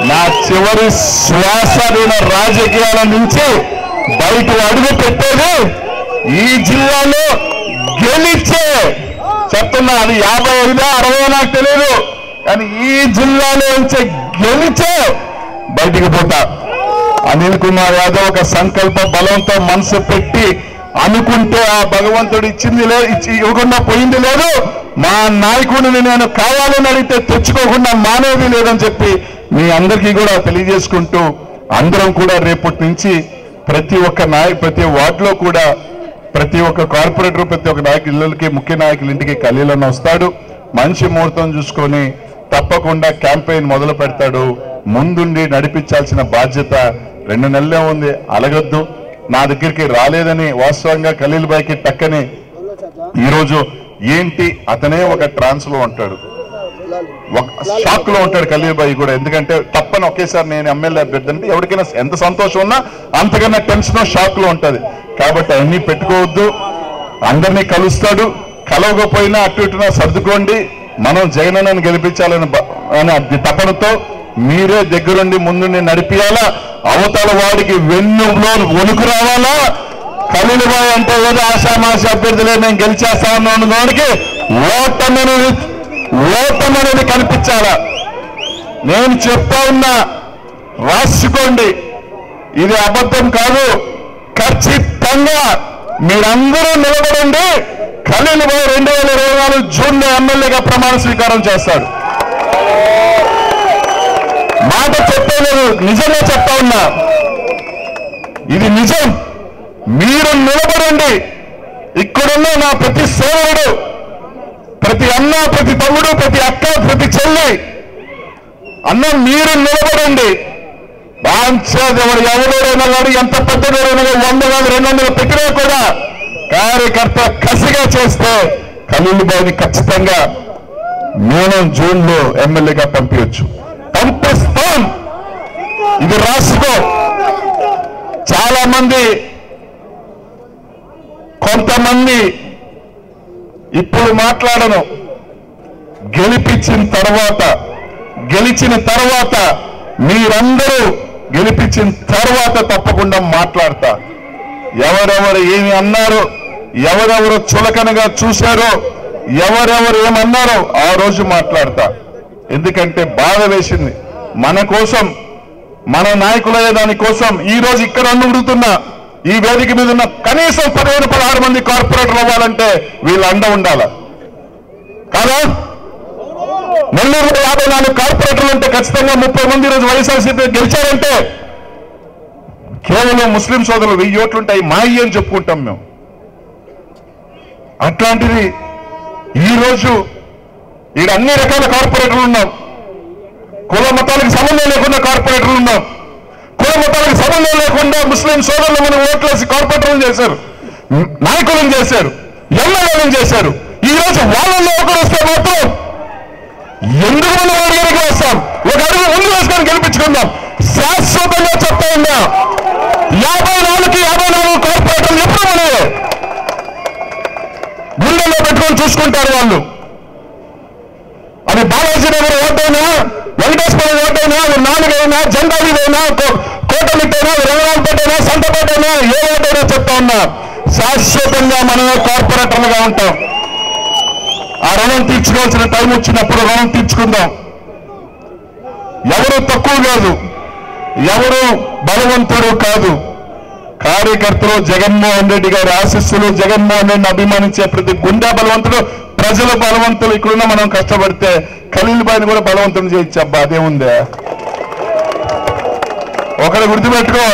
నా చివరి శ్వాస నేను రాజకీయాల నుంచి బయట అడుగు పెట్టేది ఈ జిల్లాలో గెలిచే చెప్తున్నా. అది 55 60 నాకు తెలియదు, కానీ ఈ జిల్లాలో నుంచి గెలిచే బయటికి పోతా. అనిల్ కుమార్ యాదవ్ ఒక సంకల్ప బలంతో మనసు పెట్టి అనుకుంటే ఆ భగవంతుడు ఇచ్చింది లేదు, ఇవ్వకుండా పోయింది లేదు. మా నాయకుడిని నేను కావాలని అడిగితే తెచ్చుకోకుండా మానేది లేదని చెప్పి మీ అందరికీ కూడా తెలియజేసుకుంటూ, అందరం కూడా రేపటి నుంచి ప్రతి వార్డులో కూడా ప్రతి ఒక్క కార్పొరేటర్ ప్రతి ఒక్క నాయకుల ఇళ్ళకి ముఖ్య నాయకుల ఇంటికి ఖలీలన్న వస్తాడు. మంచి ముహూర్తం చూసుకొని తప్పకుండా క్యాంపెయిన్ మొదలు పెడతాడు. ముందుండి నడిపించాల్సిన బాధ్యత 2 నెలలే ఉంది. అలగద్దు. నా దగ్గరికి రాలేదని వాస్తవంగా ఖలీల్ భాయ్కి టక్కని ఈరోజు ఏంటి అతనే ఒక ట్రాన్స్ లో ఉంటాడు, ఒక షాక్ లో ఉంటాడు ఖలీల్ భాయ్ కూడా. ఎందుకంటే తప్పని ఒకేసారి నేను ఎమ్మెల్యే అభ్యర్థి అంటే ఎవరికైనా ఎంత సంతోషం ఉన్నా అంతకన్నా టెన్షన్ షాక్ లో ఉంటది. కాబట్టి అవన్నీ పెట్టుకోవద్దు. అందరినీ కలుస్తాడు. కలవకపోయినా అటు ఇటునా సర్దుకోండి. మనం జగనన్నను గెలిపించాలని తపనతో మీరే దగ్గరుండి ముందుండి నడిపియాలా. అవతల వాడికి వెన్నులో వణుకు రావాలా. ఖలీల్ భాయ్ అంటే ఏదో ఆశామాష అభ్యర్థులే నేను గెలిచేస్తా ఉన్నాను దానికి ఓటమనేది కనిపించాలా. నేను చెప్తా ఉన్నా, రాసుకోండి, ఇది అబద్ధం కాదు. ఖచ్చితంగా మీరందరూ నిలబడండి. ఖలీల్ భాయ్ 2024 జూన్లో ఎమ్మెల్యేగా ప్రమాణ స్వీకారం చేస్తాడు. మాట చెప్పలేదు, నిజంగా చెప్తా ఉన్నా, ఇది నిజం. మీరు నిలబడండి. ఇక్కడున్న నా ప్రతి సోదరుడు, ప్రతి అన్న, ప్రతి తమ్ముడు, ప్రతి అక్క, ప్రతి చెల్లి అన్న మీరు నిలబడండి. ఎవరైనా కానీ ఎంత పెద్దదైనా 100 కాదు 200 పెట్టినా కూడా కార్యకర్త కసిగా చేస్తే ఖలీల్ భాయ్ని ఖచ్చితంగా నేను జూన్లో ఎమ్మెల్యేగా పంపించచ్చు. పంపిస్తాం. ఇది రాసుకో. చాలా మంది కొంతమంది ఇప్పుడు మాట్లాడను, గెలిచిన తర్వాత మీరందరూ గెలిపించిన తర్వాత తప్పకుండా మాట్లాడతా. ఎవరెవరు ఏమి అన్నారో, ఎవరెవరు చులకనగా చూశారో, ఎవరెవరు ఏమన్నారో ఆ రోజు మాట్లాడతా. ఎందుకంటే బాధ వేసింది. మన కోసం, మన నాయకులయ్యే దానికోసం ఈ రోజు ఇక్కడ అడుగుతున్నా, ఈ వేదిక మీద ఉన్న కనీసం 15-16 మంది కార్పొరేటర్లు అవ్వాలంటే వీళ్ళ అండ ఉండాలా కాదా? నెల్లూరులో 54 కార్పొరేటర్లు ఉంటే ఖచ్చితంగా 30 మంది ఈరోజు వైఎస్ఆర్సీపీ గెలిచారంటే కేవలం ముస్లిం సోదరులు 1000 ఓట్లుంటాయి మాయి అని చెప్పుకుంటాం మేము. అట్లాంటిది ఈరోజు ఈడ అన్ని రకాల కార్పొరేటర్లు ఉన్నాం. కుల మతాలకు సంబంధం లేకుండా కార్పొరేటర్లు ఉన్నాం. కుల మతాలకు సంబంధం లేకుండా ముస్లిం సోదరులు మనం ఓట్లేసి కార్పొరేటర్లు చేశారు, నాయకులను చేశారు, ఎమ్మెల్యేలను చేశారు. ఈ రోజు వాళ్ళల్లో ఒకరు వస్తే మాత్రం ఎందుకు మనం అడిగినకి వస్తాం? ఒక అడుగు ముందు వేసుకొని గెలిపించుకుందాం. శాశ్వతంగా చెప్తా ఉన్నా, 54 కార్పొరేటర్లు ఎప్పుడు మనమే గుండెల్లో పెట్టుకొని చూసుకుంటారు వాళ్ళు. అది బాలాజీ నగర్ ఓటైనా, వెంకటేశ్వర ఓటైనా, 4 అయినా, జెండా వీధైనా, కోటమిట్టైనా, రంగనాథపేటైనా, సంతపేటైనా, ఏ ఓటైనా చెప్తా ఉన్నా, శాశ్వతంగా మనమే కార్పొరేటర్లుగా ఉంటాం. ఆ రుణం తీర్చుకోవాల్సిన టైం వచ్చినప్పుడు రుణం తీర్చుకుందాం. ఎవరు తక్కువ కాదు, ఎవరు బలవంతుడు కాదు. కార్యకర్తలు జగన్మోహన్ రెడ్డి గారి ఆశీస్సులు, జగన్మోహన్ రెడ్డిని అభిమానించే ప్రతి గుండె బలవంతుడు, ప్రజల బలవంతులు. ఇక్కడున్న మనం కష్టపడితే ఖలీల్ భాయ్ని కూడా బలవంతుని చేయొచ్చు. అబ్బా అదేముందే. ఒకటి గుర్తుపెట్టుకో,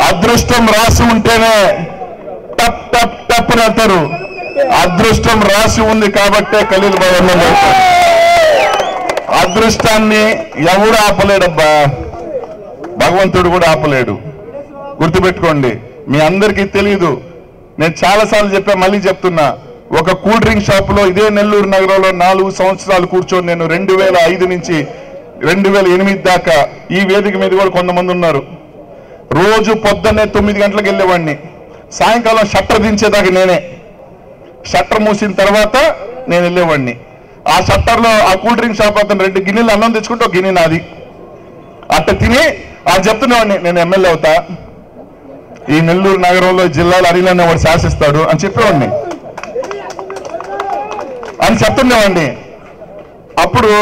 అదృష్టం రాసి ఉంటేనే టప్ టప్ టప్ అని అంటారు. అదృష్టం రాసి ఉంది కాబట్టే ఖలీల్ భాయ్ ఎమ్మెల్యే. అదృష్టాన్ని ఎవడు ఆపలేడబ్బా, భగవంతుడు కూడా ఆపలేడు. గుర్తుపెట్టుకోండి. మీ అందరికీ తెలియదు, నేను చాలాసార్లు చెప్పా, మళ్ళీ చెప్తున్నా. ఒక కూల్ డ్రింక్ షాప్ లో ఇదే నెల్లూరు నగరంలో 4 సంవత్సరాలు కూర్చొని నేను 2005 నుంచి 2008 దాకా ఈ వేదిక మీద కూడా కొంతమంది ఉన్నారు. రోజు పొద్దున్నే 9 గంటలకు వెళ్ళేవాడిని, సాయంకాలం షట్టర్ దించేదాకా నేనే. షట్టర్ మూసిన తర్వాత నేను వెళ్ళేవాడిని. ఆ షట్టర్లో ఆ కూల్ డ్రింక్ షాప్ అతను 2 గిన్నెలు అన్నం తెచ్చుకుంటే 1 గిన్నె నాది. అట్ట తిని అని చెప్తున్నవాడిని, నేను ఎమ్మెల్యే అవుతా, ఈ నెల్లూరు నగరంలో జిల్లాలో అనిల్ వాడు శాసిస్తాడు అని చెప్పేవాడిని అని చెప్తుండేవాడిని. అప్పుడు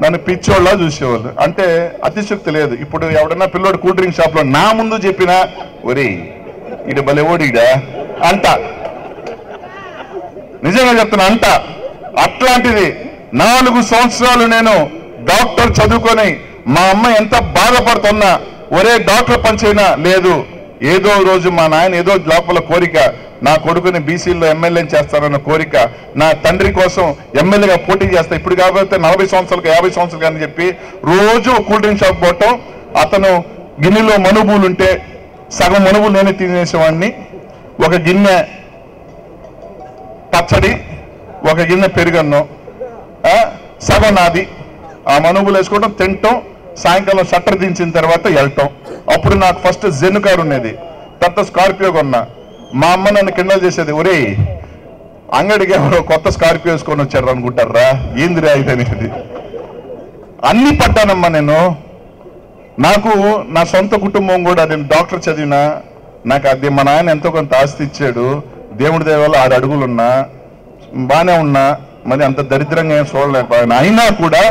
నన్ను పిచ్చోళ్ళ చూసేవాళ్ళు. అంటే అతిశక్తి లేదు. ఇప్పుడు ఎవడన్నా పిల్లోడు కూల్ డ్రింక్ షాప్ లో నా ముందు చెప్పినా ఒరే ఇడు బలేవోడిడా అంట, నిజంగా చెప్తున్నా అంట. అట్లాంటిది 4 సంవత్సరాలు నేను డాక్టర్ చదువుకొని మా అమ్మ ఎంత బాధపడుతున్నా, ఒరే డాక్టర్ పని చేయనా లేదు, ఏదో రోజు మా నాయన ఏదో లోపల కోరిక, నా కొడుకుని బీసీలో ఎమ్మెల్యేని చేస్తారన్న కోరిక, నా తండ్రి కోసం ఎమ్మెల్యేగా పోటీ చేస్తా, ఇప్పుడు కాబట్టి 40 సంవత్సరాలకు 50 సంవత్సరాలు అని చెప్పి రోజు కూల్ డ్రింక్ షాప్ పోవటం. అతను గిన్నెలో మనుబులు ఉంటే సగం మనుబులు నేనే తినేసేవాడిని. ఒక గిన్నె పచ్చడి, ఒక గిన్నె పెరుగన్నం, సగం నాది. ఆ మనుబులు వేసుకోవడం, తినటం, సాయంకాలం షట్టర్ దించిన తర్వాత వెళ్ళటం. అప్పుడు నాకు ఫస్ట్ జెన్ కారు ఉండేది, తర్వాత స్కార్పియో కొన్నా. మా అమ్మ నన్ను కిండల్ చేసేది, ఒరే అంగడికి ఎవరో కొత్త స్కార్పియో వేసుకొని వచ్చారు అనుకుంటారా, ఏందిరా ఇది అనేది. అన్ని పడ్డానమ్మా నేను. నాకు నా సొంత కుటుంబం కూడా, నేను డాక్టర్ చదివినా, నాకు అది మా నాయన ఎంతో కొంత ఆస్తి ఇచ్చాడు, దేవుడి దేవాలో 6 అడుగులున్నా, బాగానే ఉన్నా, మరి అంత దరిద్రంగా ఏం చూడలేకపోయినా. అయినా కూడా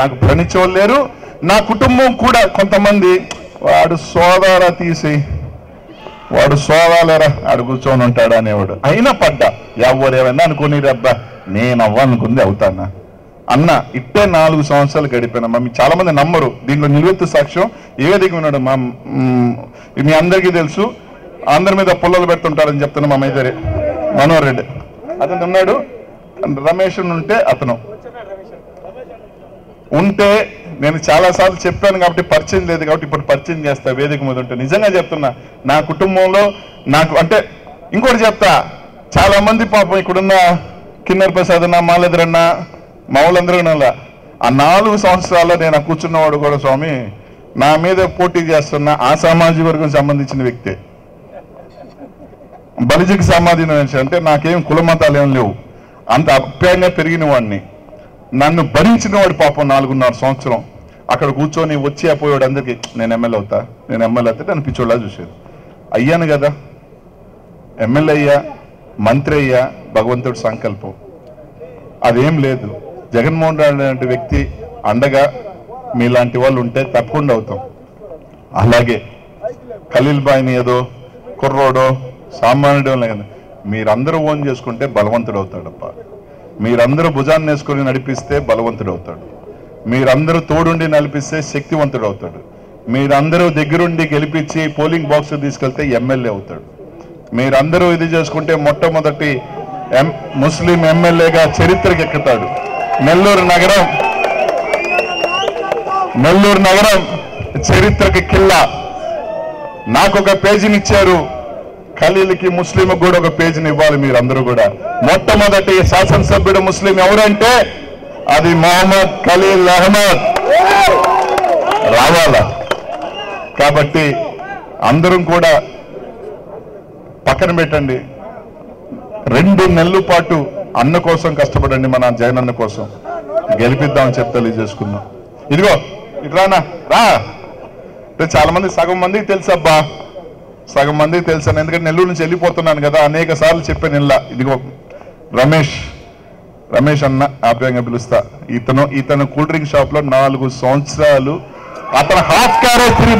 నాకు భ్రమించోళ్ళు లేరు. నా కుటుంబం కూడా కొంతమంది వాడు సోదారా తీసి వాడు సోదాలేరా ఆడు కూర్చొని ఉంటాడు అనేవాడు. అయినా పడ్డా, ఎవరేమైనా అనుకుని రబ్బా నేను అవ్వాలనుకుంది అవుతానా అన్న. ఇట్టే 4 సంవత్సరాలు గడిపోయినా. మీ చాలా మంది నమ్మరు, దీంట్లో నిలువెత్తు సాక్ష్యం ఏ దిగు ఉన్నాడు. మీ అందరికీ తెలుసు, అందరి మీద పుల్లలు పెడుతుంటారని చెప్తున్నా. మా మేజరే మనోహర్ రెడ్డి అతను ఉన్నాడు, రమేష్ ఉంటే అతను ఉంటే నేను చాలాసార్లు చెప్పాను కాబట్టి పరిచయం లేదు కాబట్టి ఇప్పుడు పరిచయం చేస్తా వేదిక మీద ఉంటే. నిజంగా చెప్తున్నా, నా కుటుంబంలో నాకు అంటే ఇంకోటి చెప్తా, చాలా మంది పాపం ఇక్కడున్న కిన్నర్ ప్రసాద్ అన్న, మాలేదరన్న, మా వాళ్ళందరూ ఆ 4 సంవత్సరాల్లో నేను కూర్చున్నవాడు కూడా స్వామి నా మీద పోటీ చేస్తున్న ఆ సామాజిక వర్గం సంబంధించిన వ్యక్తే. బలిజకి సంబంధించిన అంటే నాకేం కుల మతాలు ఏం లేవు, అంత అప్యాయంగా పెరిగిన వాడిని. నన్ను భరించిన వాడు పాపం 4.5 సంవత్సరం అక్కడ కూర్చొని వచ్చి అయిపోయాడు. అందరికీ నేను ఎమ్మెల్యే అవుతా, నేను ఎమ్మెల్యే అవుతా నన్ను పిచ్చోళ్ళ చూసేది. అయ్యాను కదా, ఎమ్మెల్యే అయ్యా, మంత్రి అయ్యా, భగవంతుడి సంకల్పం. అదేం లేదు. జగన్మోహన్ రెడ్డి లాంటి వ్యక్తి అండగా మీలాంటి వాళ్ళు ఉంటే తప్పకుండా అవుతాం. అలాగే ఖలీల్ బాయ్ని ఏదో కుర్రోడో సామాన్యుడో లేదు, మీరందరూ ఓన్ చేసుకుంటే బలవంతుడు అవుతాడప్ప. మీరందరూ భుజాన్ని వేసుకొని నడిపిస్తే బలవంతుడు అవుతాడు. మీరందరూ తోడుండి నడిపిస్తే శక్తివంతుడు అవుతాడు. మీరందరూ దగ్గరుండి గెలిపించి పోలింగ్ బాక్స్ తీసుకెళ్తే ఎమ్మెల్యే అవుతాడు. మీరందరూ ఇది చేసుకుంటే మొట్టమొదటి ముస్లిం ఎమ్మెల్యేగా చరిత్రకి ఎక్కుతాడు. నెల్లూరు నగరం చరిత్రకి కిల్లా. నాకు ఒక పేజీని ఇచ్చారు, ఖలీల్కి ముస్లింకి కూడా ఒక పేజీని ఇవ్వాలి మీరందరూ కూడా. మొట్టమొదటి శాసనసభ్యుడు ముస్లిం ఎవరంటే అది మొహమ్మద్ ఖలీల్ అహ్మద్ రావాలా. కాబట్టి అందరం కూడా పక్కన పెట్టండి, 2 నెలల పాటు అన్న కోసం కష్టపడండి, మన జగనన్న కోసం గెలిపిద్దామని చెప్పి తెలియజేసుకున్నాం. ఇదిగో ఇట్లానా రా. చాలా మంది సగం మందికి తెలుసు అబ్బా, సగం మందికి తెలుసాను, ఎందుకంటే నెల్లూరు నుంచి వెళ్ళిపోతున్నాను కదా, అనేక సార్లు చెప్పాను ఇలా. ఇదిగో రమేష్ అన్న ఆప్యాయంగా పిలుస్తా. ఇతను కూల్ డ్రింక్ షాప్ లో 4 సంవత్సరాలు అతను హాఫ్ క్యారేజ్ తిరిగి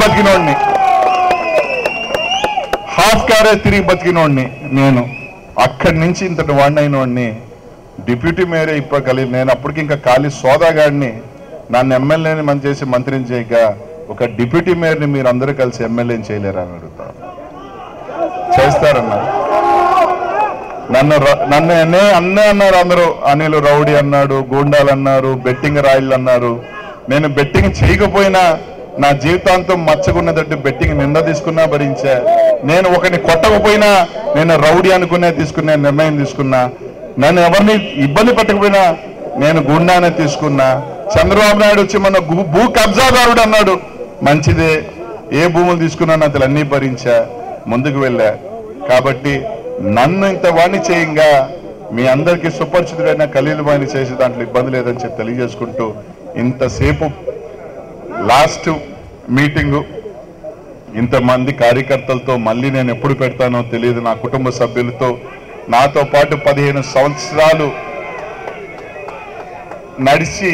బతికినోడిని నేను. అక్కడి నుంచి ఇంతటి వాడినైన వాడిని డిప్యూటీ మేయర్ అయిపోగలిగి నేను అప్పటికి ఇంకా ఖాళీ సోదాగాడిని. నన్ను ఎమ్మెల్యేని చేసి మంత్రిని చేయక ఒక డిప్యూటీ మేయర్ని మీరు అందరూ కలిసి ఎమ్మెల్యేని చేయలేరా అని అడుగుతారు. చేస్తారన్నా. నన్ను అన్నే అన్నారు అందరూ. అనిల్ రౌడీ అన్నాడు, గూండాలు అన్నారు, బెట్టింగ్ రాయిలు అన్నారు. నేను బెట్టింగ్ చేయకపోయినా నా జీవితాంతం మచ్చకున్నదంటే బెట్టింగ్ నింద తీసుకున్నా భరించా. నేను ఒకరిని కొట్టకపోయినా నేను రౌడీ అనుకునే తీసుకునే నిర్ణయం తీసుకున్నా. నన్ను ఎవరిని ఇబ్బంది పెట్టకపోయినా నేను గుండానే తీసుకున్నా. చంద్రబాబు నాయుడు వచ్చి మన భూ కబ్జాదారుడు అన్నాడు, మంచిదే, ఏ భూములు తీసుకున్నా అతను అన్నీ భరించా, ముందుకు వెళ్ళా. కాబట్టి నన్ను ఇంత వాణి చేయంగా మీ అందరికీ సుపరిచితుడైన ఖలీల్ బాయ్ని చేసి దాంట్లో ఇబ్బంది లేదని చెప్పి తెలియజేసుకుంటూ ఇంతసేపు లాస్ట్ మీటింగు, ఇంతమంది కార్యకర్తలతో మళ్ళీ నేను ఎప్పుడు పెడతానో తెలియదు. నా కుటుంబ సభ్యులతో నాతో పాటు 15 సంవత్సరాలు నడిచి